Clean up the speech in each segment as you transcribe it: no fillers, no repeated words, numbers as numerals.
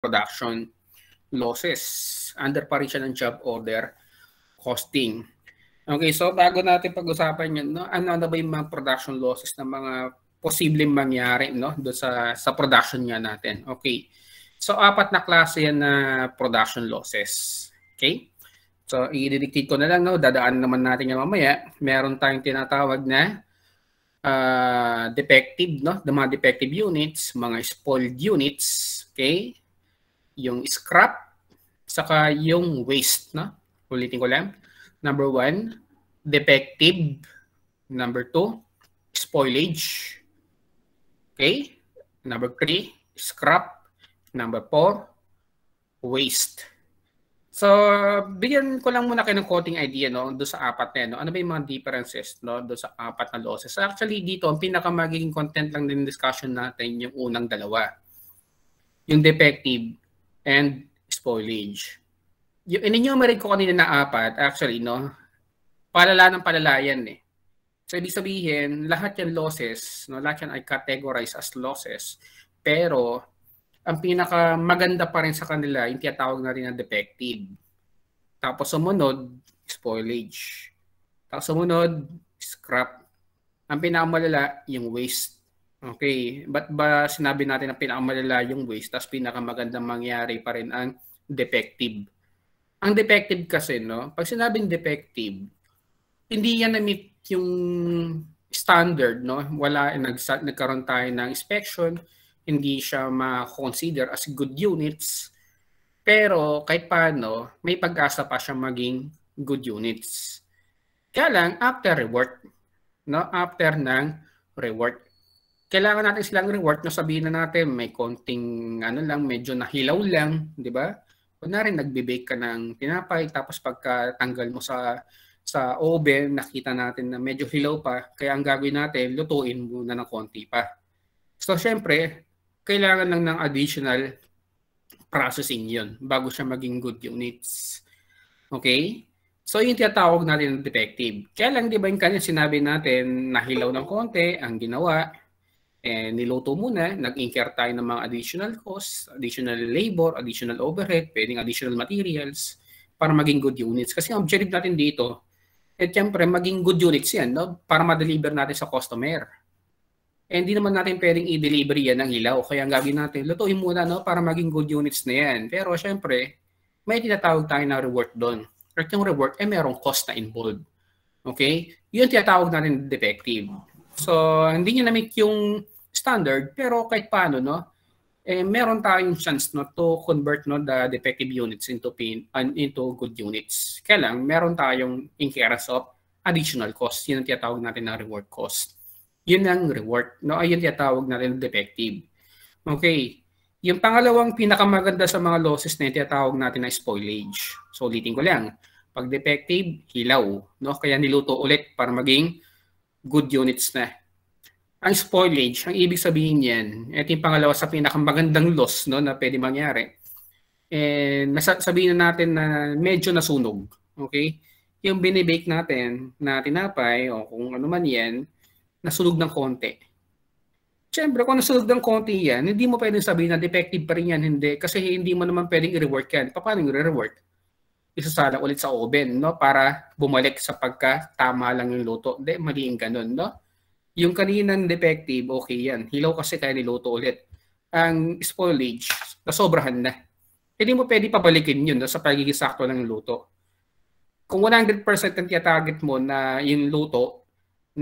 production losses. Under pa rin siya ng job order costing. Okay, so bago natin pag-usapan yun, no, ano ba yung mga production losses na mga posibleng mangyari, no, doon sa production nga natin. Okay, so 4 na klase yan na production losses. Okay, so i-dictate ko na lang, no, dadaan naman natin yan mamaya. Meron tayong tinatawag na defective, no, the mga defective units, mga spoiled units, okay, yung scrap, saka yung waste, no. Ulitin ko lang. Number 1, defective. Number 2, spoilage. Okay? Number 3, scrap. Number 4, waste. So, bigyan ko lang muna kayo ng konting idea, no, doon sa 4 na, no. Ano ba yung mga differences, no, doon sa 4 na losses? Actually, dito, ang pinakamagiging content lang din discussion natin yung unang dalawa. Yung defective and spoilage. Yung in-enumerate ko kanina na 4, actually, no, palala ng palala yan eh. So, ibig sabihin, lahat yan losses, no, lahat yan ay categorized as losses. Pero, ang pinakamaganda pa rin sa kanila, yung tinatawag na rin na defective. Tapos sumunod, spoilage. Tapos sumunod, scrap. Ang pinakamalala, yung waste. Okay, ba't ba sinabi natin na pinakamalala yung waste, tapos pinakamagandang mangyari pa rin ang defective? Ang defective kasi, no, pag sinabing defective, hindi yan na-meet yung standard, no? Nagkaroon tayo ng inspection, hindi siya ma-consider as good units, pero kahit paano, may pag-asa pa siya maging good units. Kaya lang, after rework, no? After ng rework, kailangan natin silang rework, no? Sabihin na natin, may konting, lang, medyo nahilaw lang, di ba? Kunwari, nagbe-bake ka ng tinapay, tapos pagkatanggal mo sa oven, nakita natin na medyo hilaw pa, kaya ang gagawin natin, lutuin muna ng konti pa. So, syempre, kailangan lang ng additional processing yun bago siya maging good units. Okay? So, yung tinatawag natin ng defective. Kaya lang, di ba yung kanya sinabi natin, nahilaw ng konti, ang ginawa, niluto muna, nag-incur tayo ng mga additional costs, additional labor, additional overhead, pwedeng additional materials para maging good units. Kasi ang objective natin dito, siyempre maging good units yan, no? Para ma-deliver natin sa customer. Hindi naman natin pwedeng i-deliver yan ng hilaw. Kaya ang gagawin natin, lutuin muna, no? Para maging good units na yan. Pero siyempre, may tinatawag tayo na rework doon. At yung rework, merong cost na involved. Okay? Yun tinatawag natin defective. So, hindi niya na-meet yung standard, pero kahit paano, no, meron tayong chance, no, to convert, no, the defective units into good units. Kaya lang, meron tayong incurrence of additional cost. Yun ang tinatawag natin na reward cost. Yun ang reward, no, ayun tinatawag natin defective. Okay. Yung pangalawang pinakamaganda sa mga losses na tinatawag natin na spoilage. So, ulitin ko lang. Pag defective, hilaw, no, kaya niluto ulit para maging good units na. Ang spoilage, ang ibig sabihin yan, ito yung pangalawa sa pinakamagandang loss, no, na pwede mangyari. Sabihin na natin na medyo nasunog. Okay? Yung binibake natin na tinapay o kung ano man yan, nasunog ng konti. Siyempre, kung nasunog ng konti yan, hindi mo pwedeng sabihin na defective pa rin yan. Hindi. Kasi hindi mo naman pwedeng i-rework yan. Paano yung i-rework? Isasala ulit sa oven, no, para bumalik sa pagka-tama lang yung luto. Hindi, mali yung ganun, no? Yung kaninang defective, okay yan. Hilaw kasi kaya niluto ulit. Ang spoilage, nasobrahan na. Hindi mo pwede pabalikin yun, no, sa pagiging sakto ng luto. Kung 100% ang target mo na yung luto,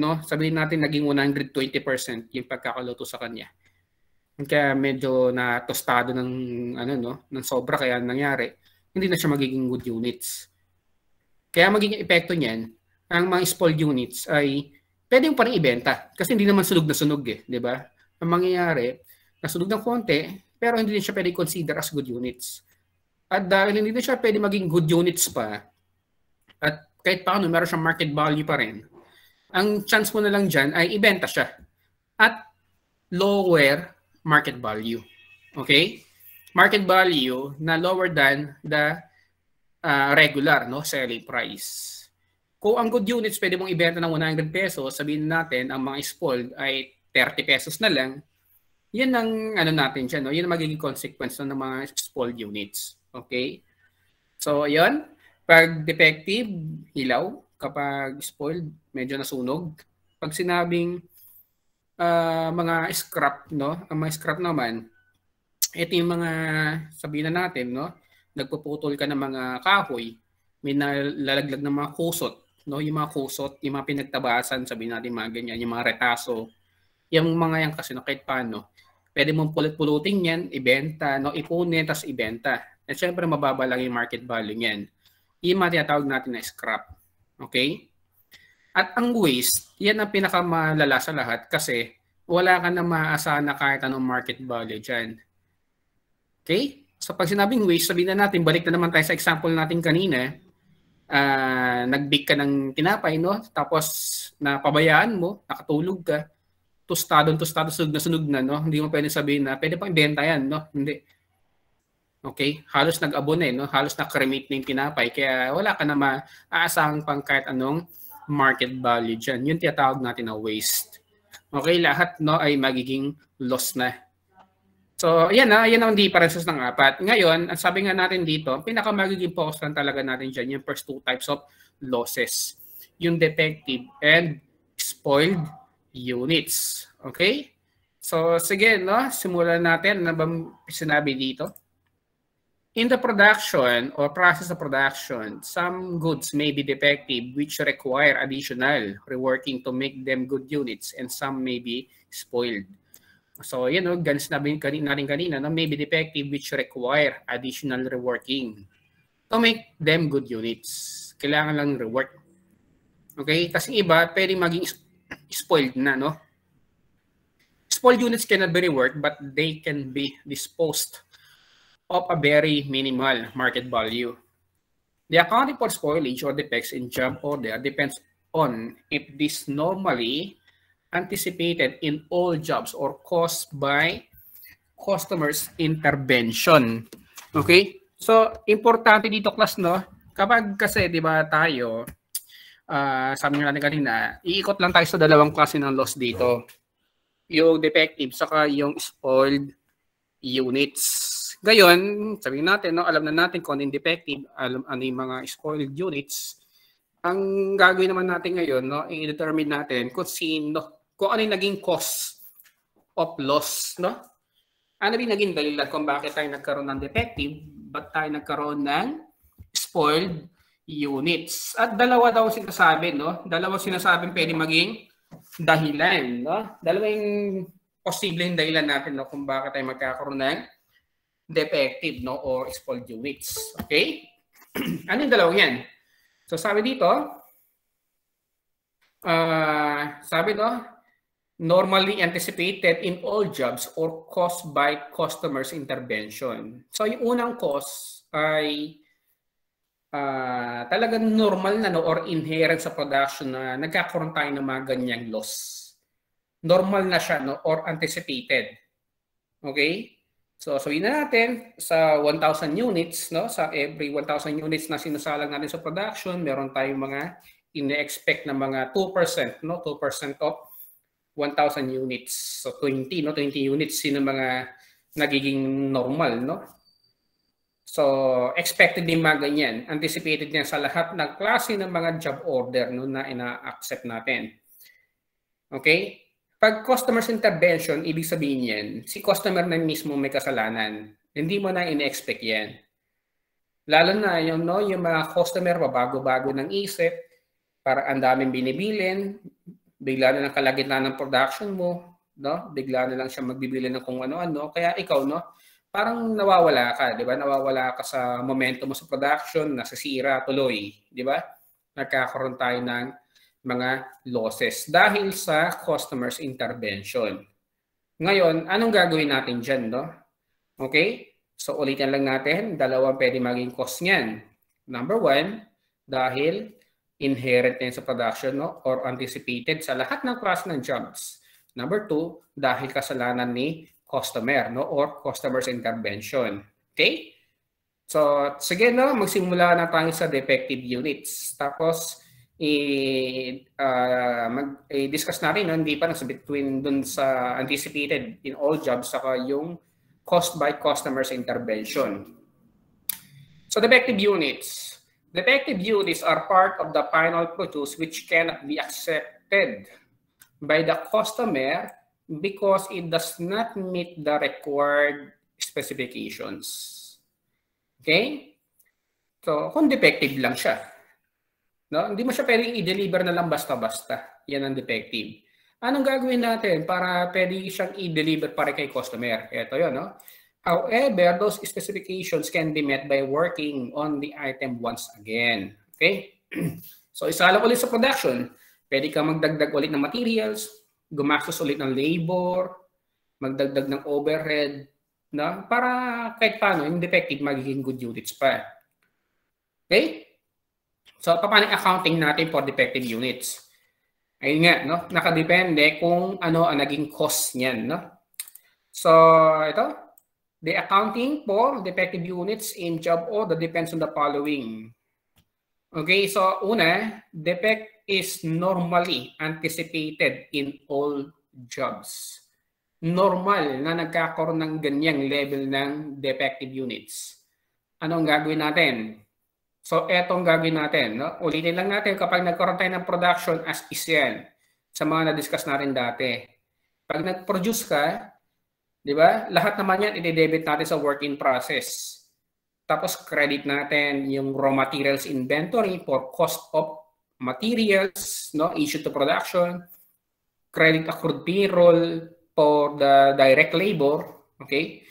no, sabihin natin naging 120% yung pagkakaluto sa kanya. Kaya medyo na tostado ng ng sobra kaya nangyari, hindi na siya magiging good units. Kaya magiging epekto niyan, ang mga spoiled units ay pwede yung pa rin ibenta kasi hindi naman sunog na sunog eh, di ba? Ang mangyayari, nasunog ng konti, pero hindi din siya pwede consider as good units. At dahil hindi din siya pwede maging good units pa, at kahit paano meron siyang market value pa rin, ang chance mo na lang dyan ay ibenta siya at lower market value. Okay? Market value na lower than the regular, no, selling price. Kung ang good units pwede mong ibenta ng 100 pesos, sabihin natin ang mga spoiled ay 30 pesos na lang, Yan ang ano natin dyan, no? Yan ang magiging consequence ng mga spoiled units. Okay? So, yun. Pag defective, hilaw. Kapag spoiled, medyo nasunog. Pag sinabing mga scrap, no? Ang mga scrap naman, ito yung mga, sabihin na natin, no? Nagpuputol ka ng mga kahoy, may nalalaglag ng mga kusot, no? Yung mga kusot, yung mga pinagtabasan, sabihin natin mga ganyan, yung mga retaso, yung mga yan kasi, no? Kahit paano, pwede mong pulot-pulutin yan, ibenta, no? Ipunin, tapos ibenta. At syempre, mababa lang yung market value niyan. Yung mga tinatawag natin na scrap. Okay? At ang waste, yan ang pinakamalala sa lahat kasi wala ka na maaasahan na kahit anong market value dyan. Okay? So pag sinabing waste, sabihin na natin, balik na naman tayo sa example natin kanina, nag-bake ka ng tinapay, no? Tapos napabayaan mo, nakatulog ka, tostado, sunog na, no? Hindi mo pwede sabihin na, pwede pang ibenta yan, no? Hindi. Okay? Halos nag-abon eh, no? Halos na-cremate na yung tinapay, kaya wala ka na maaasahan pang kahit anong market value dyan. Yung tinatawag natin na waste. Okay? Lahat, no, ay magiging loss na. So, yan ang differences ng apat. Ngayon, ang sabi nga natin dito, pinakamagiging focus lang talaga natin dyan, yung first two types of losses. Yung defective and spoiled units. Okay? So, sige, no? Simulan natin. Ano bang sinabi dito? In the production or process of production, some goods may be defective which require additional reworking to make them good units, and some may be spoiled. So, yan, no, gan sinabi natin kanina, no, may be defective which require additional reworking to make them good units. Kailangan lang rework. Okay? Kasi iba, pwedeng maging spoiled na, no? Spoiled units cannot be reworked, but they can be disposed of a very minimal market value. The accounting for spoilage or defects in job order depends on if this normally anticipated in all jobs or caused by customers' intervention. Okay? So, importante dito, class, no? Kapag kasi, di ba, tayo, sabi nga natin kanina, iikot lang tayo sa dalawang klase ng loss dito. Yung defective, saka yung spoiled units. Gayon, sabihin natin, no, alam na natin kung ano yung defective, alam ano yung mga spoiled units. Ang gagawin naman natin ngayon, no, i-determine natin kung ano yung naging cause of loss, no? Ano yung naging dahilan kung bakit tayo nagkaroon ng defective, ba't tayo nagkaroon ng spoiled units. At dalawa daw sinasabi, no? Dalawa sinasabing pwede maging dahilan, no? Dalawang posibleng dahilan natin, no, kung bakit tayo magkakaroon ng defective, no, or spoiled units. Okay? Ano yung dalawang yan? So sabi dito, normally anticipated in all jobs or caused by customers' intervention. So yung unang cause ay talagang normal na, no, or inherent sa production na nagkakaroon tayo ng mga ganyang loss. Normal na siya, no, or anticipated. Okay? So sabihin na natin sa 1,000 units, no, sa every 1,000 units na sinasalang natin sa production, meron tayong mga ine-expect na mga 2%, no, 2% of 1,000 units. So 20, no, 20 units sino mga nagiging normal, no? So expected din mga ganyan. Anticipated yan sa lahat ng klase ng mga job order, no, na ina-accept natin. Okay? Pag customer's intervention, ibig sabihin yan, si customer na mismo may kasalanan. Hindi mo na ina-expect yan. Lalo na yung, no, yung mga customer, babago-bago ng isip, para ang daming binibilin, bigla na lang kalagitnaan ng production mo, no? Bigla na lang siya magbibili ng kung ano-ano. Kaya ikaw, no, parang nawawala ka, di ba? Nawawala ka sa momento mo sa production, nasisira tuloy, di ba? Nagkakaroon tayo ng mga losses dahil sa customer's intervention. Ngayon, anong gagawin natin dyan, no? Okay? So, ulitin lang natin, dalawang pwede maging cause niyan. Number one, dahil inherent din sa production, no, or anticipated sa lahat ng klase ng jobs. Number two, dahil kasalanan ni customer, no, or customer's intervention. Okay? So, sige, no, magsimula na tayo sa defective units. Tapos, i-discuss natin, no? Hindi pa nasa between dun sa anticipated in all jobs saka yung cost by customers intervention. So defective units. Defective units are part of the final produce which cannot be accepted by the customer because it does not meet the required specifications. Okay? So, kung defective lang siya, no? Hindi mo siya pwedeng i-deliver na lang basta-basta. Yan ang defective. Anong gagawin natin para pwede siyang i-deliver para kay customer? Ito yun, no? However, those specifications can be met by working on the item once again. Okay? So, isa lang ulit sa production. Pwede ka magdagdag ulit ng materials, gumastos ulit ng labor, magdagdag ng overhead, no? Para kahit paano, yung defective magiging good units pa. Okay? So, paano accounting natin for defective units? Ayun nga, no? Nakadepende kung ano ang naging cost niyan, no? So, ito. The accounting for defective units in job order depends on the following. Okay, so una, defect is normally anticipated in all jobs. Normal na nagkakaroon ng ganyang level ng defective units. Anong gagawin natin? So, etong gagawin natin. No? Ulitin lang natin kapag nagkaroon tayo ng production as is yan sa mga na-discuss natin dati. Pag nag-produce ka, di ba? Lahat naman yan i-debit natin sa work in process. Tapos credit natin yung raw materials inventory for cost of materials, no, issued to production. Credit accrued payroll for the direct labor, okay?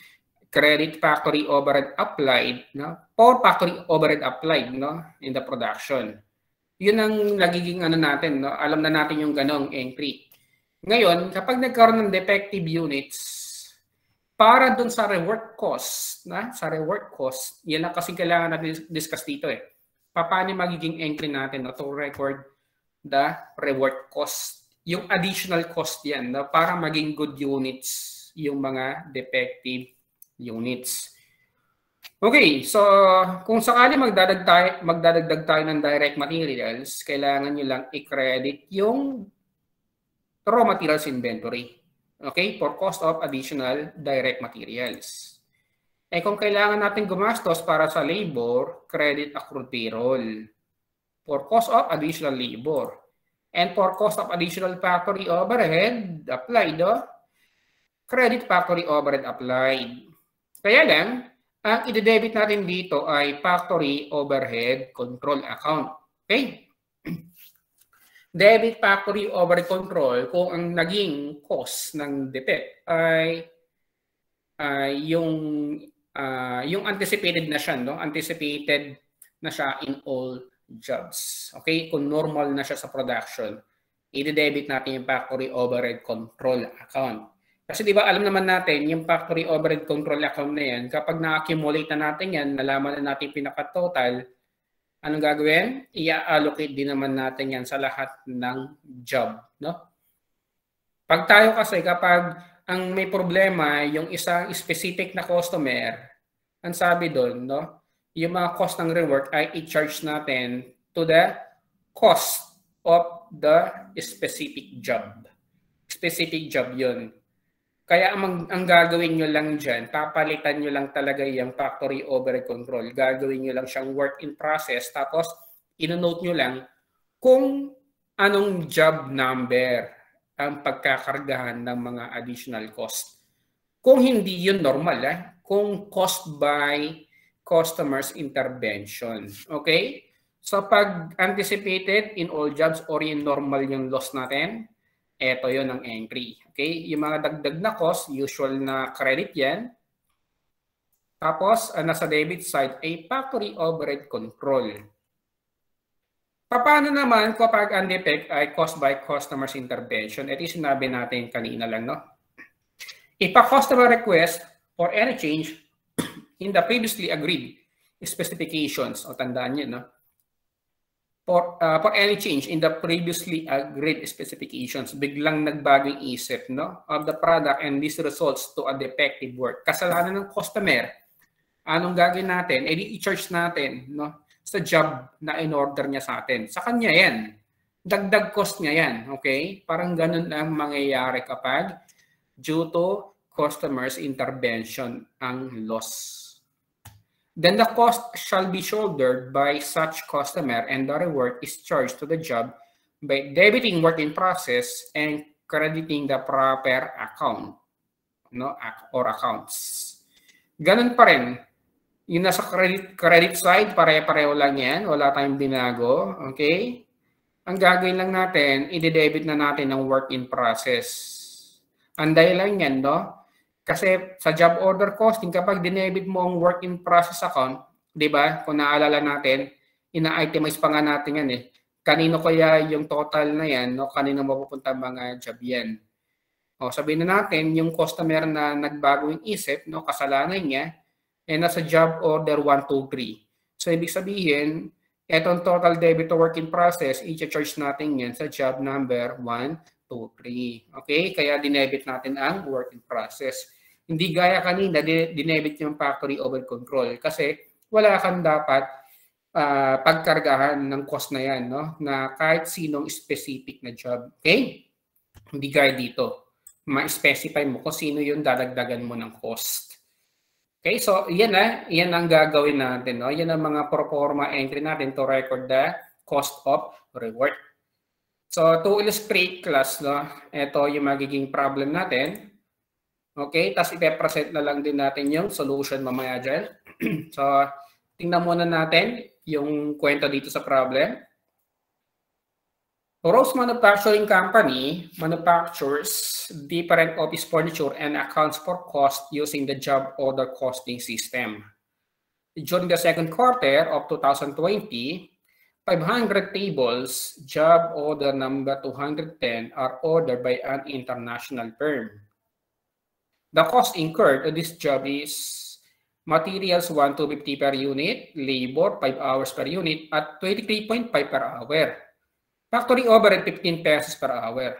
Credit factory overhead applied, no? For factory overhead applied, no, in the production. Yun ang nagiging ano natin, no? Alam na natin yung ganong entry. Ngayon, kapag nagkaroon ng defective units, para dun sa rework cost, na? Sa rework cost, yan lang kasi kailangan natin discuss dito eh. Paano magiging entry natin, no, to record the rework cost? Yung additional cost yan, no, para maging good units yung mga defective units. Okay, so kung sakali magdadagdag tayo ng direct materials, kailangan nyo lang i-credit yung raw materials inventory. Okay, for cost of additional direct materials. Eh kung kailangan natin gumastos para sa labor, credit accrued payroll. For cost of additional labor. And for cost of additional factory overhead applied, credit factory overhead applied. Kaya lang, ang i-debit natin dito ay factory overhead control account. Okay? Debit factory overhead control kung ang naging cost ng defect ay yung anticipated na siya, no? Anticipated na siya in all jobs. Okay? Kung normal na siya sa production, i-debit natin yung factory overhead control account. Kasi di ba alam naman natin, yung factory overhead control account na yan, kapag na-accumulate na natin yan, nalaman na natin pinaka-total, anong gagawin? I-allocate din naman natin yan sa lahat ng job. No? Pag tayo kasi, kapag ang may problema, yung isang specific na customer, ang sabi doon, no? Yung mga cost ng rework ay i-charge natin to the cost of the specific job. Specific job yun. Kaya ang gagawin nyo lang dyan, papalitan nyo lang talaga yung factory overhead control. Gagawin nyo lang siyang work in process. Tapos, ino-note nyo lang kung anong job number ang pagkakargahan ng mga additional cost. Kung hindi yun normal, kung cost by customers intervention. Okay? So, pag anticipated in all jobs or in normal yung loss natin, eto yun ang entry. Okay? Yung mga dagdag na cost, usual na credit yan. Tapos, nasa debit side ay factory overhead control. Paano naman kapag ang defect ay cost by customers intervention? Ito yung sinabi natin kanina lang, no? If a customer request for any change in the previously agreed specifications, o tandaan nyo, no? For any change in the previously agreed specifications, biglang nagbagong isip, no, of the product and this results to a defective work. Kasalanan ng customer. Anong gagawin natin? I-charge natin, no, sa job na in-order niya sa atin. Sa kanya yan. Dagdag cost niya yan. Okay? Parang ganun ang mangyayari kapag due to customer's intervention ang loss. Then the cost shall be shouldered by such customer and the reward is charged to the job by debiting work in process and crediting the proper account, no, or accounts. Ganun pa rin. Yung nasa credit side, pare-pareho lang yan. Wala tayong binago. Okay? Ang gagawin lang natin, i-debit na natin ng work in process. Anday lang yan, no? Kasi sa job order costing, kapag dinebit mo ang work in process account, di ba? Kung naalala natin, ina-itemize pa nga natin yan eh. Kanino kaya yung total na yan, no? Kanino mapupunta mga job yan? O, sabihin na natin, yung customer na nagbago yung isip, no? Kasalanan niya, nasa job order 1, 2, 3. So, ibig sabihin, etong total debit to work in process, i-charge natin yan sa job number 1, 2, 3. Okay? Kaya dinebit natin ang work in process. Hindi gaya kanina, dinebit yung factory over control. Kasi wala kang dapat pagkargahan ng cost na yan, no? Na kahit sinong specific na job. Okay? Hindi gaya dito. Ma-specify mo kung sino yung dadagdagan mo ng cost. Okay, so yan ang gagawin natin. No? Yan ang mga pro forma entry natin to record the cost of reward. So to illustrate class, no, ito yung magiging problem natin. Okay, tapos ipe-present na lang din natin yung solution mamaya dyan. So tingnan muna natin yung kwento dito sa problem. Rose Manufacturing Company manufactures different office furniture and accounts for cost using the job order costing system. During the second quarter of 2020, 500 tables, job order number 210, are ordered by an international firm. The cost incurred on this job is materials 1 to 50 per unit, labor 5 hours per unit at 23.5 per hour. Factory overhead 15 pesos per hour.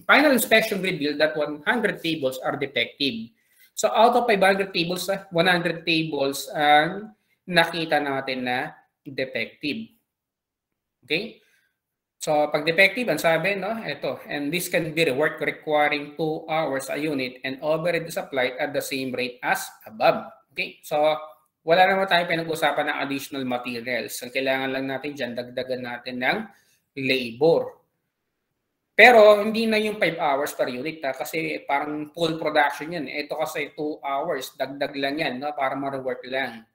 Final inspection revealed that 100 tables are defective. So out of 500 tables, 100 tables ang nakita natin na defective. Okay? So pag defective, ang sabi, no, ito, and this can be reworked requiring 2 hours a unit and overhead is applied at the same rate as above. Okay? So wala naman tayo pinag-usapan ng additional materials. Ang kailangan lang natin dyan, dagdagan natin ng labor. Pero hindi na yung 5 hours per unit kasi parang full production yan. Ito kasi 2 hours, dagdag lang yan, no, para ma-rework lang.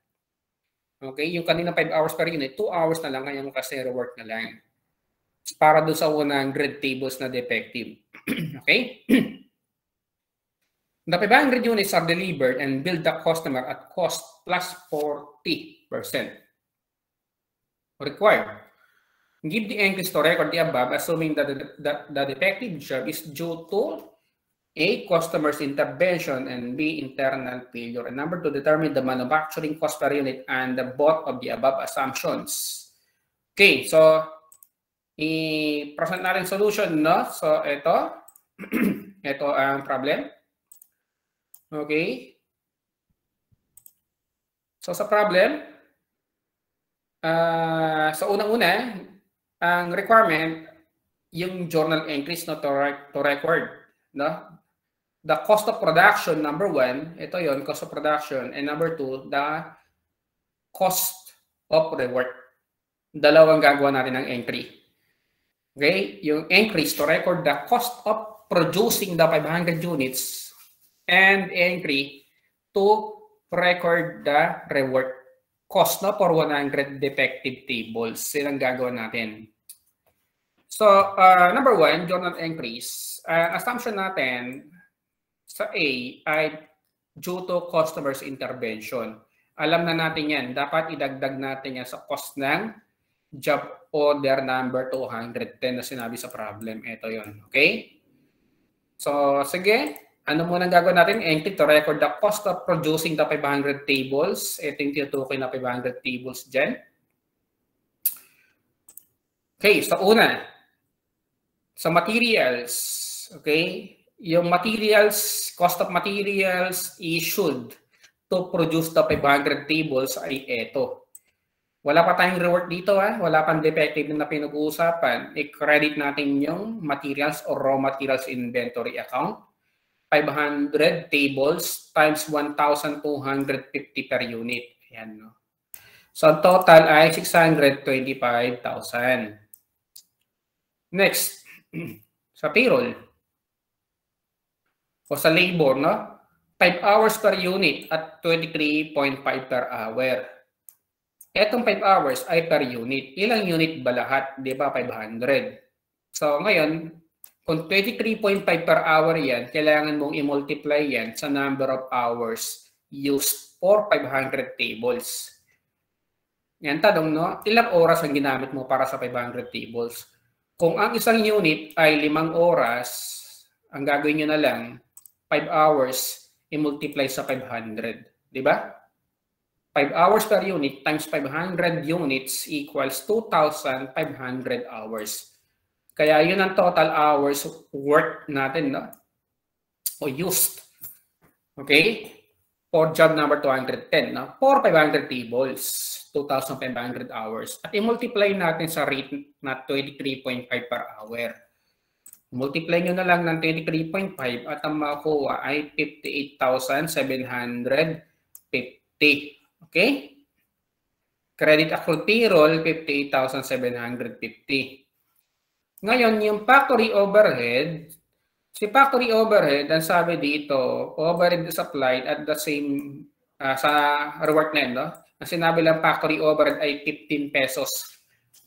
Okay, yung kanina 5 hours per unit, 2 hours na lang ngayon kasi rework na lang. Para doon sa 100 tables na defective. Okay? The 500 units are delivered and billed the customer at cost plus 40% required. Give the entries to record the above, assuming that the defective job is due to A, customer's intervention, and B, internal failure. And number 2, determine the manufacturing cost per unit and the both of the above assumptions. Okay, so i-present natin solution, no? So ito, ito ang problem. Okay. So sa problem, sa unang-una, ang requirement, yung journal entries, no, to record, no? The cost of production, number 1, ito yon, cost of production, and number 2, the cost of rework. Dalawang gagawa natin ng entry. Okay? Yung entries to record the cost of producing the 500 units and entry to record the rework cost, no, for 100 defective tables. Silang gagawin natin. So, number 1, journal entries. Assumption natin sa A ay due to customer's intervention. Alam na natin yan. Dapat idagdag natin yan sa cost ng job order number 210 na sinabi sa problem. Ito yon. Okay? So, sige. Ano muna gagawin natin? Entry to record the cost of producing the 500 tables. Ito yung tinutukoy na 500 tables dyan. Okay, so una, sa materials, okay, yung materials, cost of materials issued to produce the 500 tables ay ito. Wala pa tayong rework dito, ha? Wala pang defective na pinag-uusapan. I-credit natin yung materials or raw materials inventory account. 500 tables times 1,250 per unit. Ayan, no? So, total ay 625,000. Next, sa payroll o sa labor, no? 5 hours per unit at 23.5 per hour. Etong 5 hours ay per unit. Ilang unit ba lahat? Di ba? 500. So, ngayon, kung 23.5 per hour yan, kailangan mong i-multiply yan sa number of hours used for 500 tables. Yan, tanong, no? Ilang oras ang ginamit mo para sa 500 tables? Kung ang isang unit ay 5 oras, ang gagawin nyo na lang, 5 hours, i-multiply sa 500. Di ba? 5 hours per unit times 500 units equals 2,500 hours. Kaya yun ang total hours work natin, no? O used. Okay? For job number 210, no? For 500 tables, 2,500 hours. At i-multiply natin sa rate na 23.5 per hour. Multiply nyo na lang ng 23.5 at ang makuha ay 58,750. Okay? Credit accrued payroll, 58,750. Ngayon, yung factory overhead, si factory overhead, ang sabi dito, overhead is applied at the same, sa rework na yun, no? Ang sinabi lang factory overhead ay 15 pesos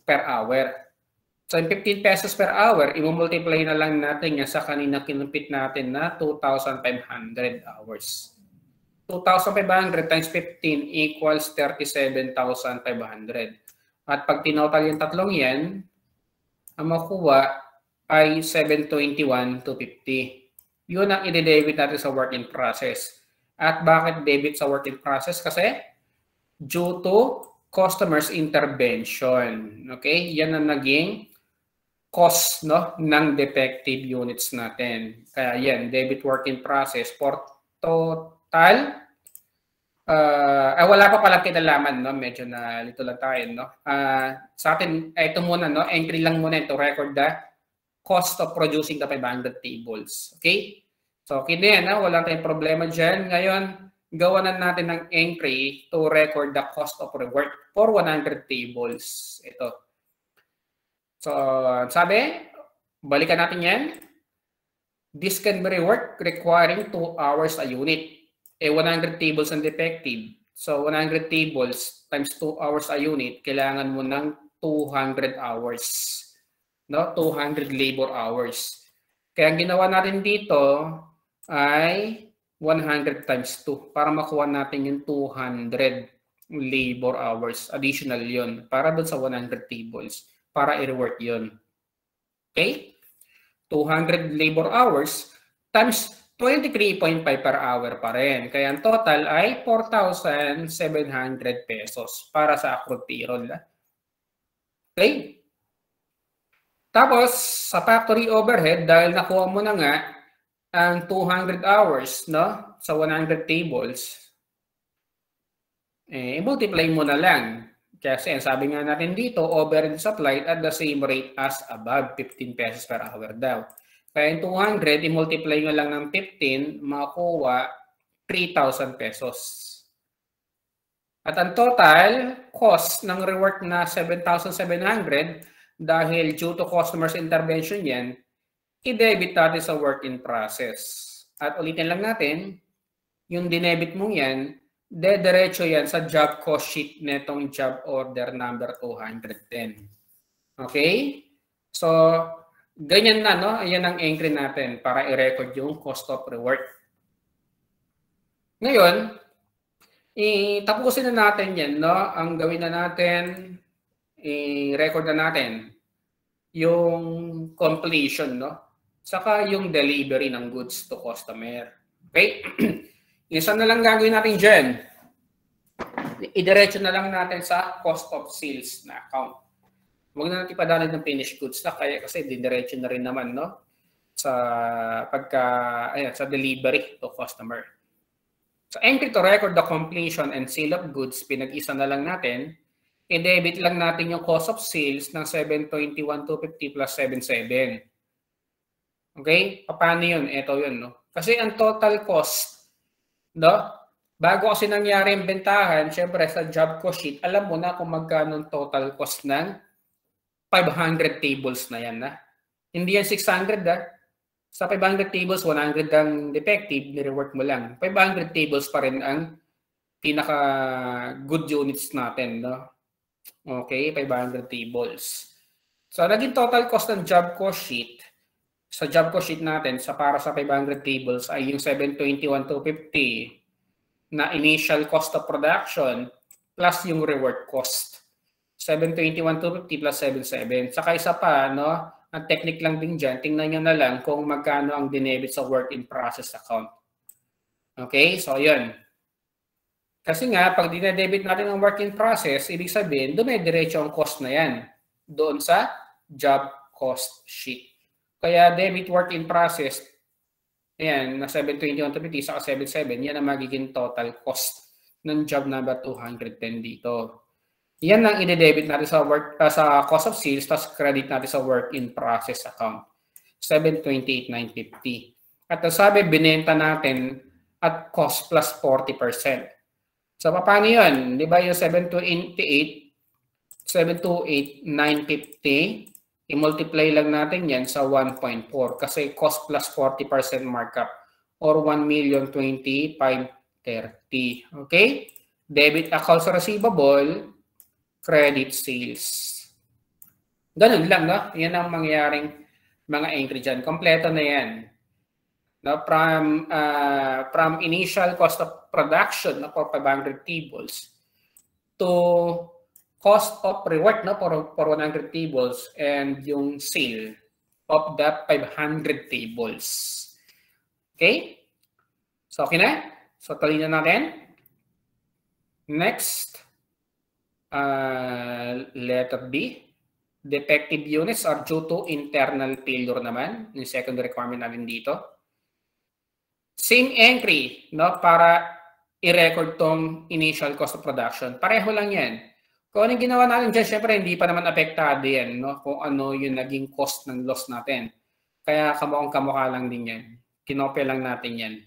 per hour. So, yung 15 pesos per hour, i-multiply na lang natin yan sa kanina kinumpit natin na 2,500 hours. 2,500 times 15 equals 37,500. At pag tinotal yung tatlong yan, ang makuha ay 721,250. Yun ang i-debit natin sa work in process. At bakit debit sa work in process? Kasi due to customer's intervention. Okay? Yan ang naging cost, no, ng defective units natin. Kaya yan, debit work in process for total, wala pa palang kinalaman, no? Medyo na lito lang tayo, no? Sa atin, ito muna, no? Entry lang muna to record the cost of producing the 500 tables. Okay? So, okay na yan, no? Wala tayong problema dyan. Ngayon, gawa na natin ng entry to record the cost of rework for 100 tables. Ito. So, sabi, balikan natin yan. This can be reworked requiring 2 hours a unit. 100 tables ang defective. So, 100 tables times 2 hours a unit, kailangan mo ng 200 hours. No? 200 labor hours. Kaya ang ginawa natin dito ay 100 times 2 para makuha natin yung 200 labor hours. Additional yun para doon sa 100 tables para i-rework yun. Okay? 200 labor hours times 23.5 per hour pa rin. Kaya ang total ay 4,700 pesos para sa accrued payroll. Okay? Tapos, sa factory overhead, dahil nakuha mo na nga ang 200 hours, no, sa 100 tables, multiply mo na lang. Kasi sabi nga natin dito, overhead is applied at the same rate as above, 15 pesos per hour daw. Kaya yung 200, i-multiply nyo lang ng 15, makuha 3,000 pesos. At ang total cost ng rework na 7,700, dahil due to customer's intervention yan, i-debit natin sa work in process. At ulitin lang natin, yung dinebit mong yan, dediretso yan sa job cost sheet netong job order number 210. Okay? So, ganyan na, no? Ayan ang entry natin para i-record yung cost of rework. Ngayon, tapusin na natin yan, no? Ang gawin na natin, i-record na natin yung completion, no? Saka yung delivery ng goods to customer. Okay? Isa na lang gagawin natin dyan. Idiretso na lang natin sa cost of sales na account. Huwag na natin ipadalhin ng finished goods na kasi didiretso na rin naman, no? Sa sa delivery to customer. So entry to record the completion and sale of goods, pinag-isa na lang natin. i-debit lang natin yung cost of sales ng 721,250 plus 77. Okay? Paano yun? Ito yun, no? Kasi ang total cost, no? Bago kasi nangyari yung bentahan, syempre sa job cost sheet, alam mo na kung magkano ang total cost ng 500 tables na yan, na. Hindi yan 600, ah. Sa 500 tables, 100 ang defective, nire-work mo lang. 500 tables pa rin ang pinaka good units natin, no? Okay, 500 tables. So, naging total cost ng job cost sheet, sa job cost sheet natin, para sa 500 tables ay yung 721,250 na initial cost of production plus yung rework cost. 721,250 plus 77. Saka isa pa, no? Ang technique lang din dyan, tingnan nyo na lang kung magkano ang dinebit sa work in process account. Okay, so yun. Kasi nga, pag dinedebit natin ang work in process, ibig sabihin, dumediretso ang cost na yan doon sa job cost sheet. Kaya debit work in process, ayan, na 721,250 saka 77, yan ang magiging total cost ng job number 210 dito. Yan ang i-debit natin sa sa cost of sales, tapos credit natin sa work in process account. 728,950. At sabi, binenta natin at cost plus 40%. So, paano yun? Di ba yung 728,950, i-multiply lang natin yan sa 1.4 kasi cost plus 40% markup or 1,020,530. Okay? Debit accounts receivable, credit sales. Ganun lang, no? Yan ang mangyaring mga entry dyan. Kompleto na yan. No? From initial cost of production, no, for 500 tables to cost of rework, no, for 100 tables and yung sale of the 500 tables. Okay? So, okay na? So, tuloy na natin. Next. Letter B. Defective units are due to internal failure naman. Yung second requirement natin dito. Same entry, no, para i-record tong initial cost of production. Pareho lang yan. Kung anong ginawa natin dyan, syempre hindi pa naman apektado yan, no, kung ano yung naging cost ng loss natin. Kaya kamukhang kamukha lang din yan. Kinopya lang natin yan.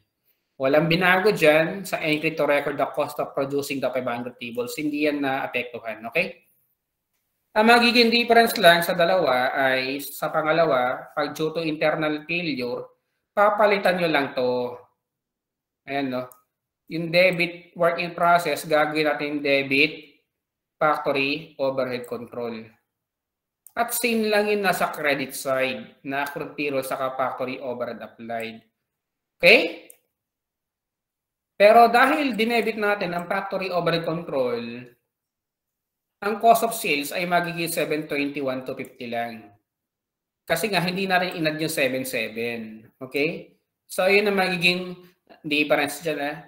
Walang binago dyan sa entry to record the cost of producing the 500 tables. Hindi yan na-apektuhan. Okay? Ang magiging difference lang sa dalawa ay sa pangalawa, pag due to internal failure, papalitan nyo lang to. Ayan, no? Yung debit work in process, gagawin natin debit factory overhead control. At same lang yun nasa credit side na accrued payroll saka factory overhead applied. Okay? Pero dahil dinebit natin ang factory overhead control, ang cost of sales ay magiging 721,250 lang. Kasi nga, hindi na rin inad yung 77. Okay? So, yun ang magiging difference dyan.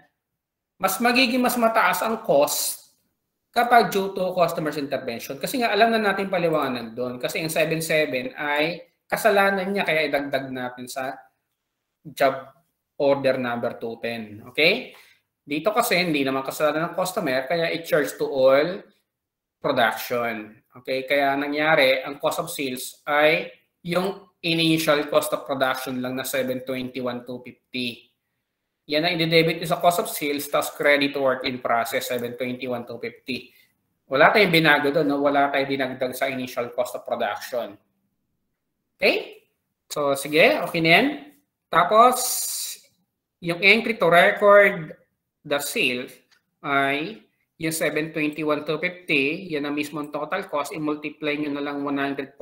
Mas mataas ang cost kapag due to customer's intervention. Kasi nga, alam na natin paliwanag doon. Kasi yung 77 ay kasalanan niya, kaya idagdag natin sa job order number 210. Okay? Dito kasi hindi naman kasalanan ng customer, kaya i-charge to all production. Okay? Kaya nangyari, ang cost of sales ay yung initial cost of production lang na 721,250. Yan ang i-debit sa cost of sales, tapos credit to work in process, 721,250. Wala tayong binago doon, no? Wala tayong dinagdag sa initial cost of production. Okay? So, sige, okay na yan. Tapos, yung entry to record the sale ay yung 721,250, yan ang mismo total cost, i-multiply nyo na lang 140%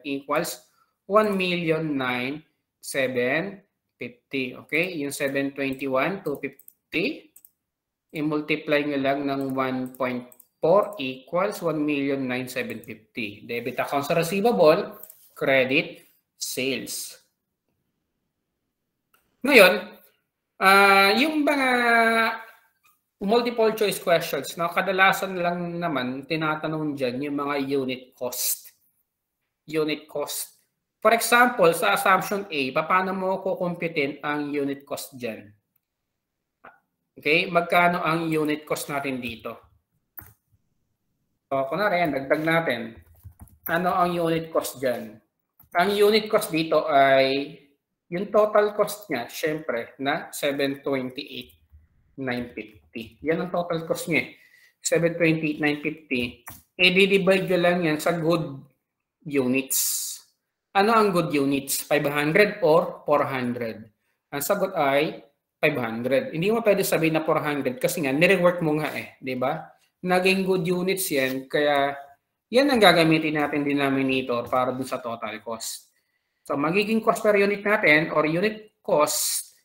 equals 1,907,50. Okay? Yung 721,250, i-multiply nyo lang ng 1.4 equals 1,907,50. Debit accounts receivable, credit, sales. Ngayon, yung mga multiple choice questions, no, kadalasan lang naman tinatanong dyan yung mga unit cost. Unit cost. For example, sa assumption A, paano mo kukumputin ang unit cost dyan? Okay, magkano ang unit cost natin dito? So, kunwari yan, dagdag natin. Ano ang unit cost dyan? Ang unit cost dito ay yung total cost niya, syempre, na 728,950. Yan ang total cost niya. 728,950. I-divide nyo lang yan sa good units. Ano ang good units? 500 or 400? Ang sagot ay 500. Hindi mo pwede sabihin na 400 kasi nga, nirework mo nga eh. Di ba? Naging good units yan. Kaya, yan ang gagamitin natin denominator para dun sa total cost. So, magiging cost per unit natin or unit cost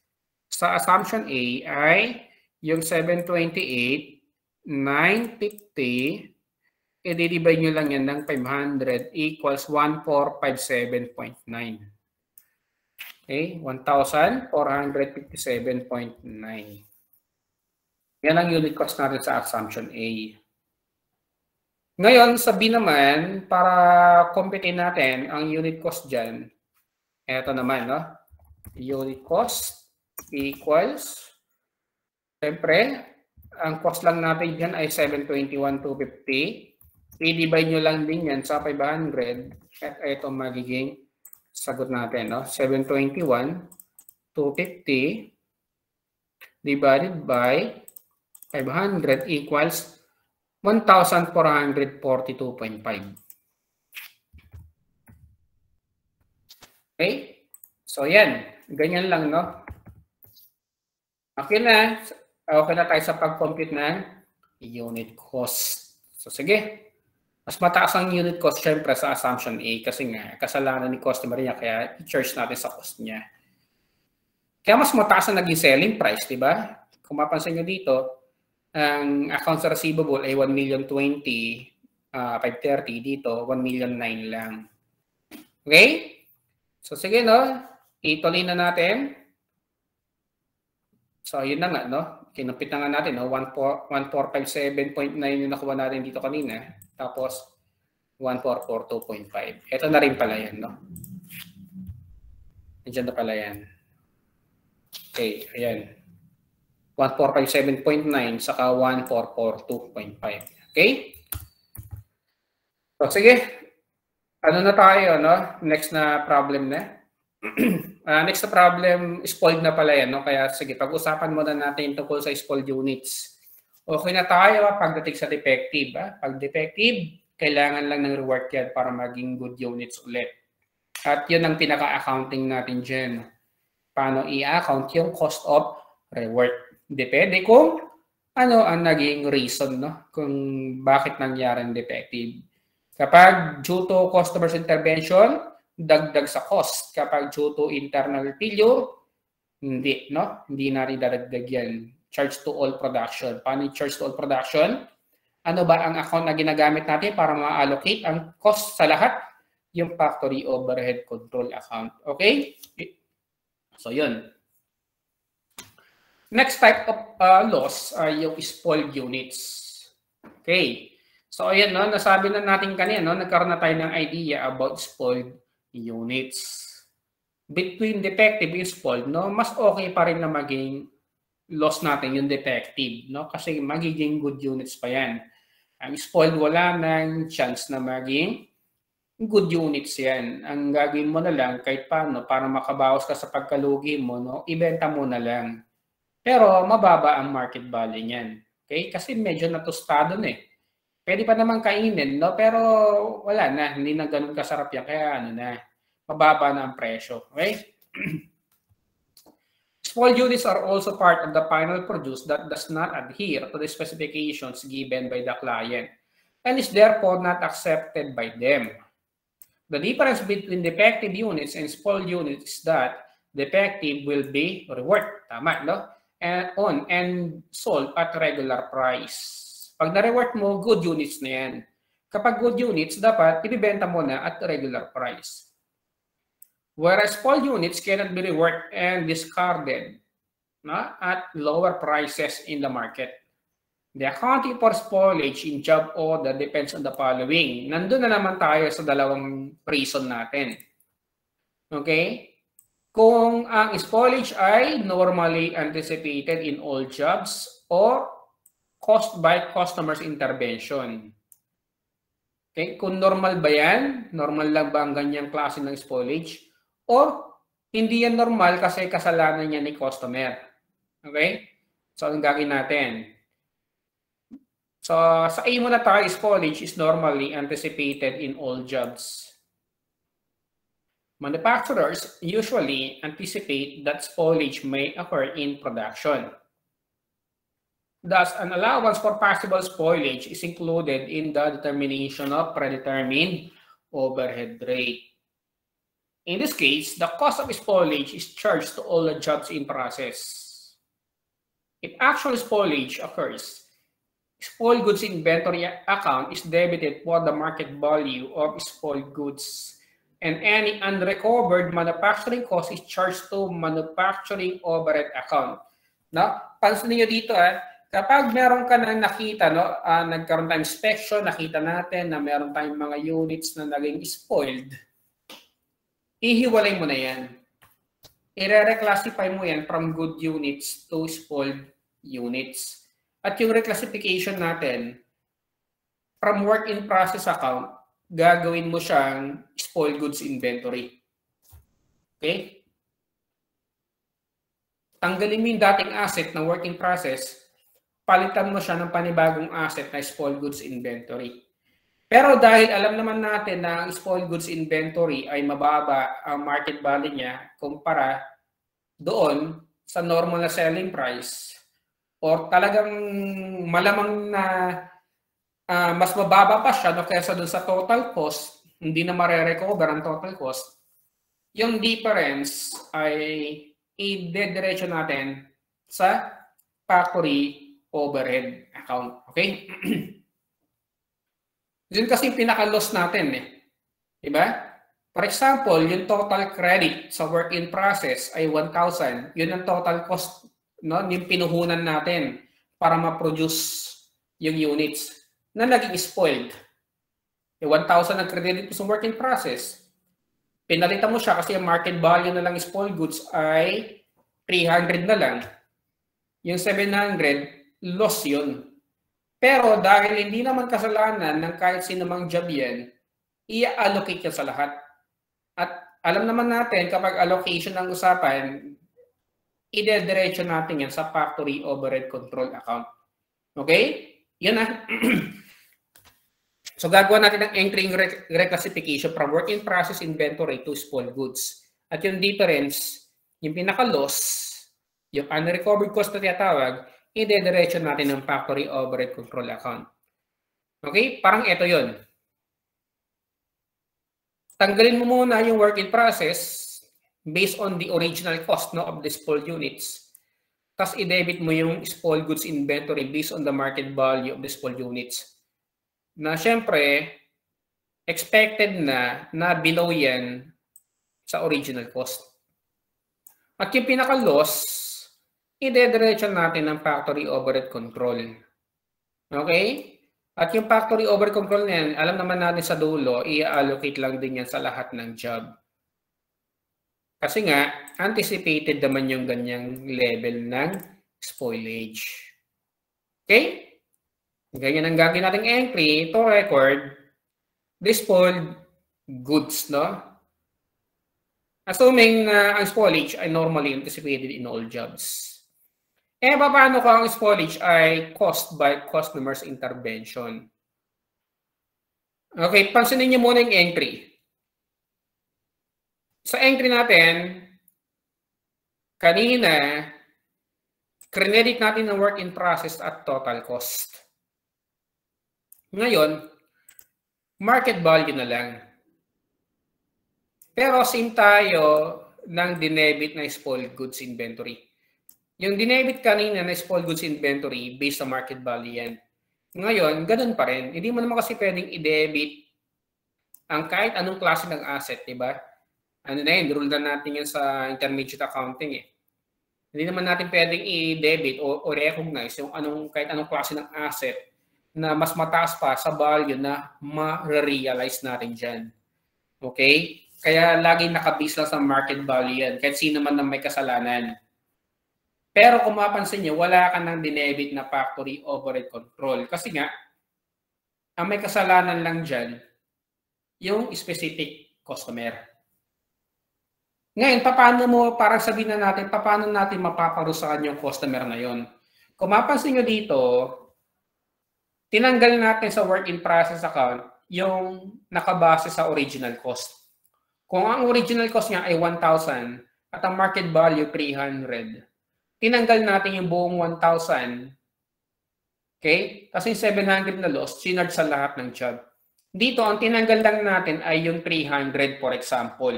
sa assumption A ay yung 728,950 i-divide nyo lang yan ng 500 equals 1457.9. Okay, 1,457.9. Yan ang unit cost natin sa assumption A. Ngayon, sa B naman, para computein natin ang unit cost dyan, eto naman, no? Unit cost equals, siyempre, ang cost lang natin dyan ay 721,250. I-divide nyo lang din yan sa 500 at ito magiging sagot natin, no? 721,250 divided by 500 equals 1,442.5. Okay? So, yan. Ganyan lang, no? Okay na. Okay na tayo sa pag-compute ng unit cost. So, sige. Mas mataas ang unit cost syempre sa assumption A kasi nga kasalanan ni customer niya kaya i-charge natin sa cost niya. Kaya mas mataas ang naging selling price, di ba? Kung mapansin nyo dito, ang accounts receivable ay 1,020,530 dito, 1,009,000 lang. Okay? So sige, no? Ituloy na natin. So yun na nga, no? Kinupit na nga natin, no? 1457.9 yung nakuha natin dito kanina. Tapos, 1442.5. Ito na rin pala yan, no? Nandiyan na pala yan. Okay, ayan. 1457.9 saka 1442.5. Okay? So, sige. Ano na tayo, no? Next na problem na. Next na problem, spoiled na pala yan, no? Kaya, sige, pag-usapan muna natin tungkol sa spoiled units. Okay na tayo pagdating sa defective. Pag defective, kailangan lang ng rework yan para maging good units ulit. At yun ang pinaka-accounting natin dyan. Paano i-account yung cost of rework. Depende kung ano ang naging reason, no? Kung bakit nangyari ang defective. Kapag due to customer's intervention, dagdag sa cost. Kapag due to internal failure, hindi, no? Hindi na rin dadagdag yan. Charge to all production. Paano i-charge to all production? Ano ba ang account na ginagamit natin para ma-allocate ang cost sa lahat? Yung factory overhead control account. Okay? So, yun. Next type of loss ay yung spoiled units. Okay. So, ayan, no? Nasabi na natin kanina, no? Nagkaroon na tayo ng idea about spoiled units. Between defective and spoiled, no? Mas okay pa rin na maging loss natin yung defective, no? Kasi magiging good units pa yan. Ang spoiled, wala nang chance na maging good units yan. Ang gagawin mo na lang kahit paano para makabawas ka sa pagkalugi mo, no? Ibenta mo na lang. Pero mababa ang market value niyan. Okay? Kasi medyo natostado na eh. Pwede pa naman kainin, no? Pero wala na, hindi na ganun kasarap yan. Kaya ano na, mababa na ang presyo. Okay? Small units are also part of the final produce that does not adhere to the specifications given by the client and is therefore not accepted by them. The difference between defective units and spoiled units is that defective will be reworked, tama, no? And sold at regular price. Pag na-rework mo, good units na yan. Kapag good units, dapat ibibenta mo na at regular price. Whereas spoiled units cannot be reworked and discarded, no, at lower prices in the market. The accounting for spoilage in job order depends on the following. Nandun na naman tayo sa dalawang reason natin. Okay? Kung ang spoilage ay normally anticipated in all jobs or caused by customer's intervention. Okay? Kung normal ba yan? Normal lang ba ang ganyang klase ng spoilage? Or hindi yan normal kasi kasalanan niya ni customer. Okay? So, ang gagawin natin? So, sa A muna tayo, spoilage is normally anticipated in all jobs. Manufacturers usually anticipate that spoilage may occur in production. Thus, an allowance for possible spoilage is included in the determination of predetermined overhead rate. In this case, the cost of spoilage is charged to all the jobs in process. If actual spoilage occurs, spoiled goods inventory account is debited for the market value of spoiled goods, and any unrecovered manufacturing cost is charged to manufacturing overhead account. No? Pansin niyo dito, kapag meron ka na nakita, no, nagkaroon tayong inspection, nakita natin na meron tayong mga units na naging spoiled, ihiwalay mo na yan. I-reclassify mo yan from good units to spoiled units. At yung reclassification natin, from work in process account, gagawin mo siyang spoiled goods inventory. Okay? Tanggalin mo yung dating asset na work in process, palitan mo siya ng panibagong asset na spoiled goods inventory. Pero dahil alam naman natin na ang spoiled goods inventory ay mababa ang market value niya kumpara doon sa normal na selling price, or talagang malamang na mas mababa pa siya no, kaysa doon sa total cost, hindi na mare-recover ang total cost, yung difference ay i-dediretso natin sa factory overhead account. Okay? Yun kasi yung pinaka-loss natin. Diba? For example, yung total credit sa work in process ay 1,000. Yun ang total cost, no, yung pinuhunan natin para ma-produce yung units na naging spoiled. Yung 1,000 ang credit sa work in process. Pinalitan mo siya kasi yung market value na lang spoiled goods ay 300 na lang. Yung 700, loss yun. Pero dahil hindi naman kasalanan ng kahit sino mang job yan, i-allocate yan sa lahat. At alam naman natin kapag allocation ng usapan, i-dediretso natin yan sa factory overhead control account. Okay? Yan na. So gagawa natin ng entry reclassification from work in process inventory to spoiled goods. At yung difference, yung pinaka-loss, yung unrecovered cost na tinatawag, i-dediretso natin ng factory overhead control account. Okay? Parang ito yon. Tanggalin mo muna yung work in process based on the original cost, no, of the spoiled units. Tapos i-debit mo yung spoiled goods inventory based on the market value of the spoiled units. Na syempre, expected na below yan sa original cost. At yung pinaka-loss, i-dediretso natin ng factory overhead control. Okay? At yung factory overhead control na yan, alam naman natin sa dulo, i-allocate lang din yan sa lahat ng job. Kasi nga, anticipated naman yung ganyang level ng spoilage. Okay? Ganyan ang gagawin nating entry to record the spoiled goods, no? Assuming na ang spoilage ay normally anticipated in all jobs. Paano kung ang spoilage ay caused by customer's intervention? Okay, pansinin niyo muna yung entry. Sa entry natin, kanina, credit natin ng work in process at total cost. Ngayon, market value na lang. Pero same tayo ng dinebit na spoiled goods inventory. Yung dinebit kanina na spoiled goods inventory based sa market value yan. Ngayon, ganun pa rin. Hindi mo naman kasi pwedeng i-debit ang kahit anong klase ng asset, di ba? Ano na yun, rule na natin yan sa intermediate accounting eh. Hindi naman natin pwedeng i-debit o recognize yung kahit anong klase ng asset na mas mataas pa sa value na ma-realize natin dyan. Okay? Kaya laging nakabase lang sa market value yan, kahit sino man na may kasalanan. Pero kung mapansin nyo, wala ka nang dinebit na factory overhead control. Kasi nga, Ang may kasalanan lang dyan, yung specific customer. Ngayon, paano mo, parang sabihin na natin, paano natin mapaparusahan yung customer na yon? Kung mapansin nyo dito, tinanggal natin sa work in process account yung nakabase sa original cost. Kung ang original cost niya ay 1,000 at ang market value 300, tinanggal natin yung buong 1,000. Okay? Kasi 700 na loss, sinard sa lahat ng job. Dito, ang tinanggal lang natin ay yung 300, for example.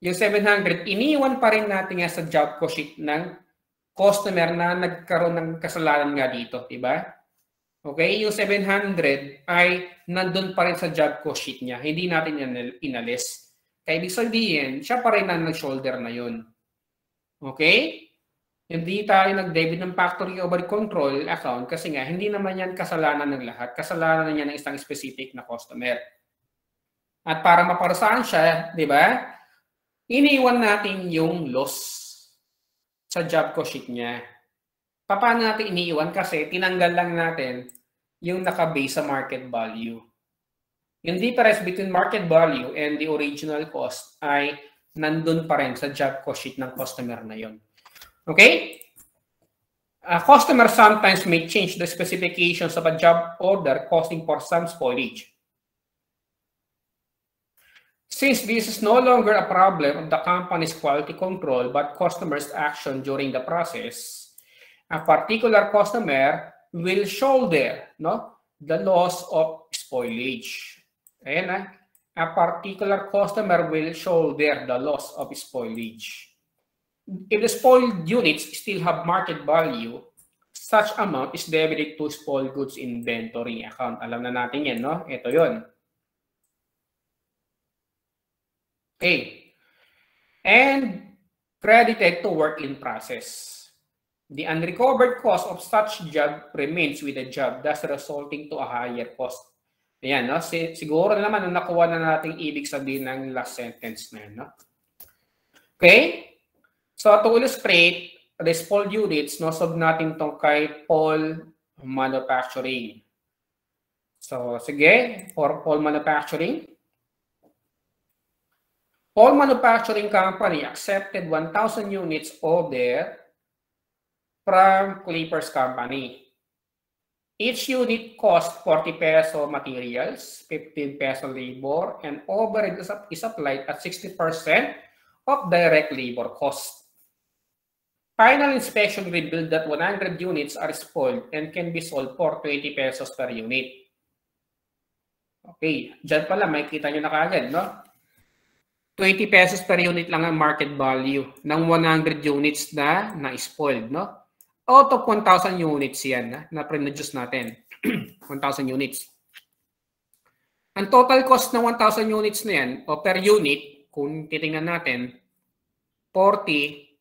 Yung 700, iniwan pa rin natin nga sa job cost sheet ng customer na nagkaroon ng kasalanan nga dito. Diba? Okay? Yung 700 ay nandun pa rin sa job cost sheet niya. Hindi natin inalis. Kaya ibig sabihin, siya pa rin ang nag-shoulder na yun. Okay? Hindi tayo nag-debit ng factory over control account kasi nga hindi naman yan kasalanan ng lahat. Kasalanan niya ng isang specific na customer. At para maparusahan siya, di ba? Iniwan natin yung loss sa job cost sheet niya. Paano natin iniiwan? Kasi tinanggal lang natin yung nakabase sa market value. Yung difference between market value and the original cost ay nandun pa rin sa job cost sheet ng customer na yon. Okay? A customer sometimes may change the specifications of a job order, causing for some spoilage. Since this is no longer a problem of the company's quality control but customers' action during the process, a particular customer will shoulder the loss of spoilage. Ayan na. A particular customer will shoulder the loss of spoilage. If the spoiled units still have market value, such amount is debited to spoiled goods inventory account. Alam na natin yan, no? Ito yun. Okay. And credited to work in process. The unrecovered cost of such job remains with the job, thus resulting to a higher cost. Ayan, no? Siguro naman nakuha na natin ibig sabihin ng last sentence na yan, no? Okay? So, to illustrate the spoiled units, solve natin itong kay Paul Manufacturing. So, sige, for Paul Manufacturing. Paul Manufacturing Company accepted 1,000 units order from Clippers Company. Each unit cost 40 peso materials, 15 peso labor, and overhead is applied at 60% of direct labor cost. Final inspection revealed that 100 units are spoiled and can be sold for 20 pesos per unit. Okay, dyan pala makikita nyo na kaagad, no? 20 pesos per unit lang ang market value ng 100 units na na-spoiled, no? Out of 1,000 units yan na pre-produce natin. 1,000 units. Ang total cost ng 1,000 units na yan, o per unit, kung titingnan natin, 40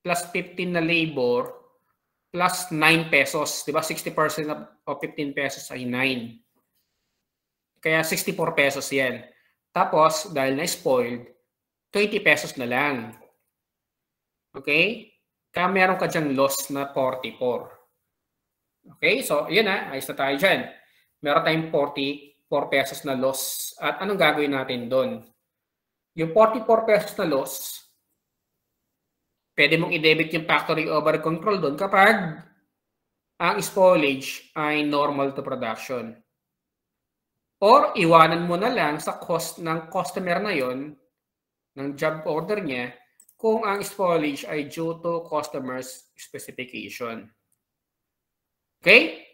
plus 15 na labor, plus 9 pesos. Diba? 60% of 15 pesos ay 9. Kaya 64 pesos yan. Tapos, dahil na-spoiled, 20 pesos na lang. Okay? Kaya meron ka dyang loss na 44. Okay? So, yun na. Ayos na tayo dyan. Meron tayong 44 pesos na loss. At anong gagawin natin doon? Yung 44 pesos na loss, pwede mong i-debit yung factory over control doon kapag ang spoilage ay normal to production. Or iwanan mo na lang sa cost ng customer na yon, ng job order niya, kung ang spoilage ay due to customer's specification. Okay?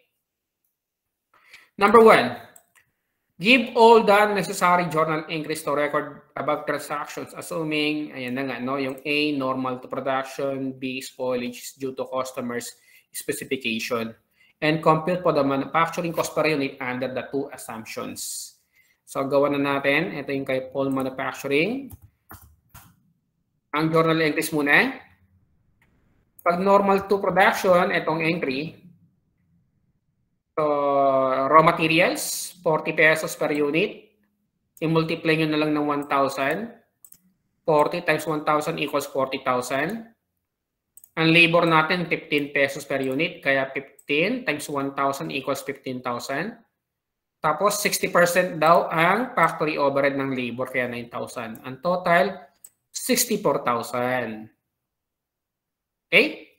Number 1. Give all the necessary journal entries to record above transactions, assuming, ayan na nga, no, yung A, normal to production, B, spoilage is due to customer's specification, and compute for the manufacturing cost per unit under the two assumptions. So, gawa na natin. Ito yung kay Paul Manufacturing. Ang journal entries muna. Pag normal to production, itong entry. So, raw materials, 40 pesos per unit. I-multiply nyo na lang ng 1,000. 40 times 1,000 equals 40,000. Ang labor natin, 15 pesos per unit. Kaya 15 times 1,000 equals 15,000. Tapos 60% daw ang factory overhead ng labor, kaya 9,000. Ang total, 64,000. Okay?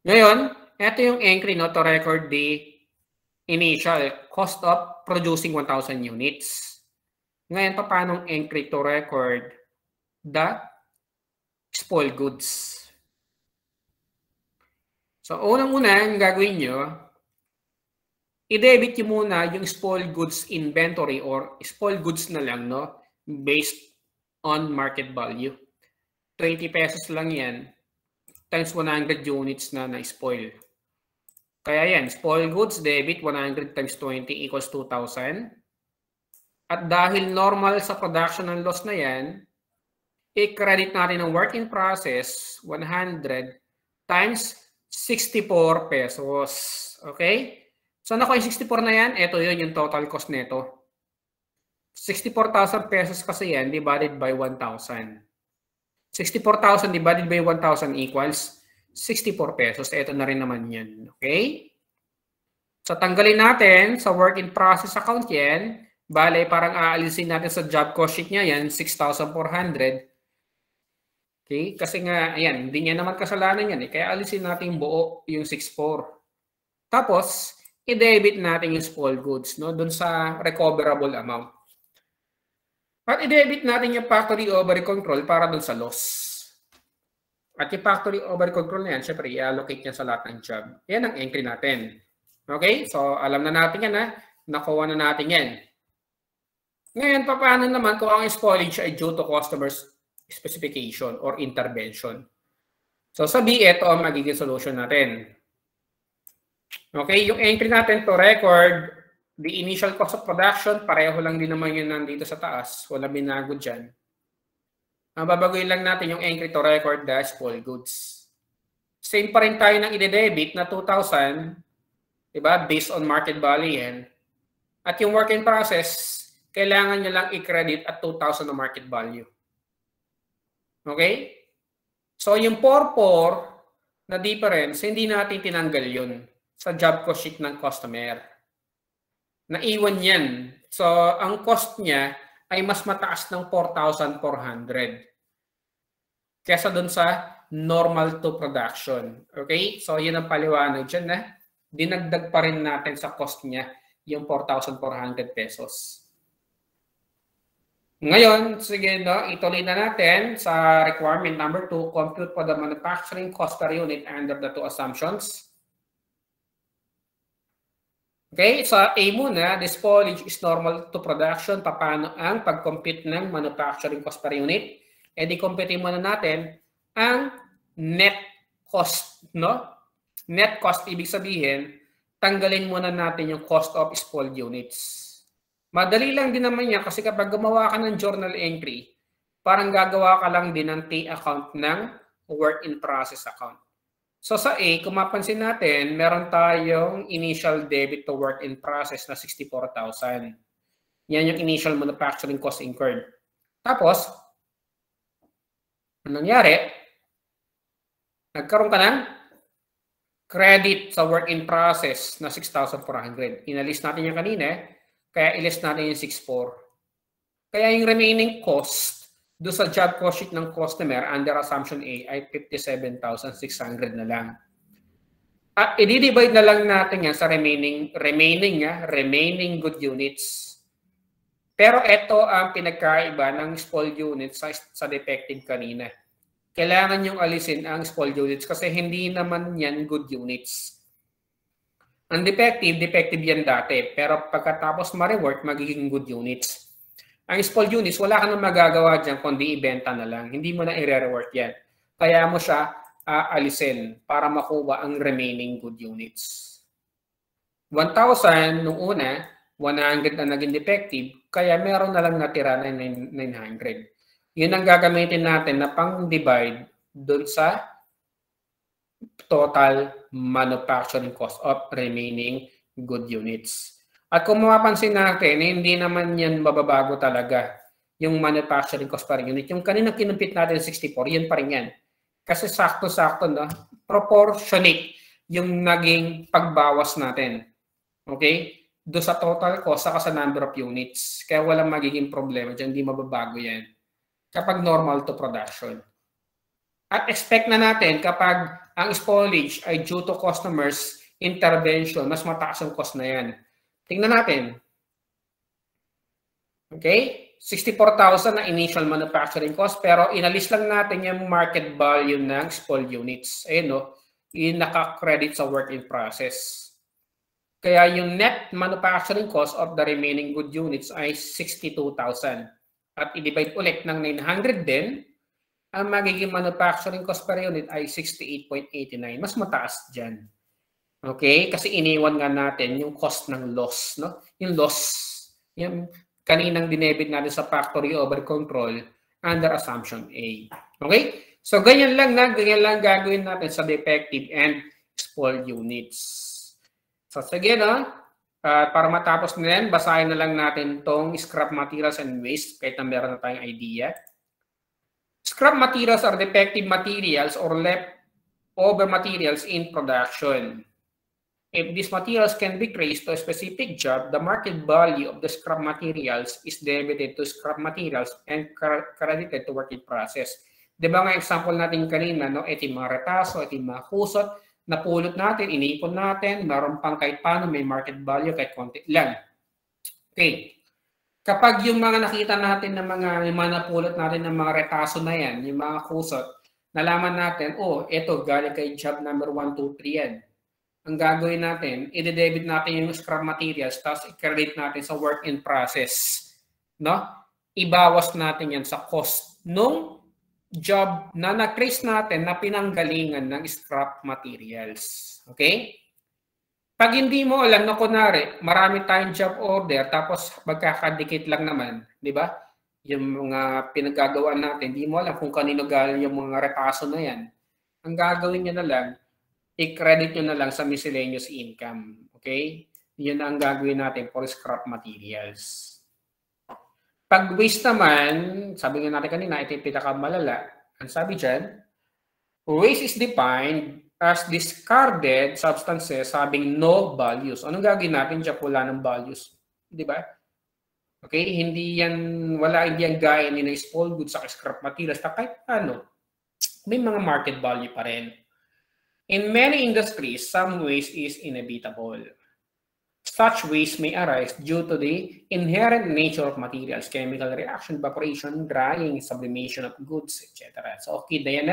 Ngayon, ito yung entry no, to record the initial cost of producing 1,000 units. Ngayon, paano entry to record the spoiled goods? So, unang-una, ang gagawin nyo, i-debit nyo muna yung spoiled goods inventory or spoiled goods na lang, no? Based on market value. 20 pesos lang yan times 100 units na na-spoil. Kaya yan, spoiled goods, debit, 100 times 20 equals 2,000. At dahil normal sa production ng loss na yan, i-credit natin ng work in process, 100 times 64 pesos. Okay? So, naku yung 64 na yan, ito yun yung total cost nito. 64,000 pesos kasi yan divided by 1,000. 64,000 divided by 1,000 equals 64 pesos. Ito na rin naman yan. Okay? So, tanggalin natin sa work in process account yan. Bale, parang aalisin natin sa job cost sheet niya yan, 6,400. Okay? Kasi nga, ayan, hindi niya naman kasalanan yan. Kaya alisin natin yung buo, yung 6,400. Tapos, i-debit natin yung spoiled goods, no? Doon sa recoverable amount. At i-debit natin yung factory overhead control para doon sa loss. At yung factory overhead control na yan, syempre, i-allocate niya sa lahat ng job. Yan ang entry natin. Okay? So, alam na natin yan, ha? Nakuha na natin yan. Ngayon, paano naman kung ang spoilage ay due to customer's specification or intervention? So, sabi, ito ang magiging solution natin. Okay? Yung entry natin to record the initial cost of production, pareho lang din naman yun nandito sa taas. Wala binago dyan. Ang babaguhin lang natin yung entry to record the spoiled goods. Same pa rin tayo ng i-debit na 2,000, diba? Based on market value yan. At yung work in process, kailangan nyo lang i-credit at 2,000 na market value. Okay? So, yung 4,400 na difference, hindi natin tinanggal yun sa job cost sheet ng customer. Naiwan yan. So, ang cost niya ay mas mataas ng 4,400 kesa doon sa normal to production. Okay? So, yun ang paliwanag dyan na dinagdag pa rin natin sa cost niya yung 4,400 pesos. Ngayon, sige, no, ituloy na natin sa requirement number 2, compute for the manufacturing cost per unit under the two assumptions. Okay, sa A muna, the spoilage is normal to production. Paano ang pag-compute ng manufacturing cost per unit? E di compute muna natin ang net cost, no? Net cost, ibig sabihin, tanggalin muna natin yung cost of spoiled units. Madali lang din naman yan kasi kapag gumawa ka ng journal entry, parang gagawa ka lang din ng T account ng work in process account. So sa A, kung mapansin natin, meron tayong initial debit to work in process na 64,000. Yan yung initial manufacturing cost incurred. Tapos, anong nangyari? Nagkaroon ka ng credit sa work in process na 6,400. Inalis natin yung kanina, kaya ilis natin yung 6,400. Kaya yung remaining cost doon sa job cost sheet ng customer under assumption A ay 57,600 na lang. At i-divide na lang natin yan sa remaining good units. Pero ito ang pinagkaiba ng spoiled units sa defective kanina. Kailangan yung alisin ang spoiled units kasi hindi naman yan good units. Ang defective yan dati. Pero pagkatapos ma-rework, magiging good units. Ang spoiled units, wala ka nang magagawa dyan kundi ibenta na lang. Hindi mo na i-rework yan. Kaya mo siya alisin para makuha ang remaining good units. 1,000 nung una, 100 na naging defective, kaya meron na lang natira na 900. Yun ang gagamitin natin na pang-divide doon sa total manufacturing cost of remaining good units. At kung mapapansin natin, hindi naman yan mababago talaga yung manufacturing cost per unit. Yung kanina kinumpit natin 64, yun pa rin yan. Kasi sakto-sakto na, proportionate yung naging pagbawas natin. Okay? Do sa total cost saka sa number of units. Kaya walang magiging problema dyan, hindi mababago yan. Kapag normal to production. At expect na natin kapag ang spoilage ay due to customers' intervention, mas mataas ang cost na yan. Tingnan natin. Okay? 64,000 na initial manufacturing cost, pero inalis lang natin yung market value ng spoiled units. Ayun, no? Yung naka-credit sa work in process. Kaya yung net manufacturing cost of the remaining good units ay 62,000. At i-divide ulit ng 900 din, ang magiging manufacturing cost per unit ay 68.89. Mas mataas dyan. Okay? Kasi iniwan nga natin yung cost ng loss. No? Yung loss, yung kaninang dinebit natin sa factory over control under assumption A. Okay? So, ganyan lang gagawin natin sa defective and spoiled units. So, sige, no? Para matapos na yan, basahin na lang natin tong scrap materials and waste kahit na meron na tayong idea. Scrap materials are defective materials or leftover materials in production. If these materials can be traced to a specific job, the market value of the scrap materials is debited to scrap materials and credited to work in process. Di ba nga example natin kanina, no? Ito yung mga retaso, ito yung mga kusot, napulot natin, inipon natin, meron pang kahit paano may market value kahit konti lang. Okay. Kapag yung mga nakita natin ng mga napulot natin ng mga retaso na yan, yung mga kusot, nalaman natin, oh, ito galing kay job number 1, 2, 3 yan. Ang gagawin natin, i-debit natin yung scrap materials, tapos i-credit natin sa work in process. No? Ibawas natin yan sa cost nung job na na-trace natin na pinanggalingan ng scrap materials. Okay? Pag hindi mo alam na kunwari, marami tayong job order, tapos magkakadikit lang naman, di ba? Yung mga pinagagawaan natin, hindi mo alam kung kanino galing yung mga retaso na yan. Ang gagawin nyo na lang, i-credit nyo na lang sa miscellaneous income. Okay? Yun ang gagawin natin for scrap materials. Pag waste naman, sabi nga natin kanina, ito yung pinakamalala. Ang sabi dyan, waste is defined as discarded substances having no values. Anong gagawin natin dyan? Wala ng values. Di ba? Okay? Hindi yan gaya ni na spoiled goods sa scrap materials. Kahit ano, may mga market value pa rin. In many industries, some waste is inevitable. Such waste may arise due to the inherent nature of materials, chemical reaction, evaporation, drying, sublimation of goods, etc. So, okay na yan,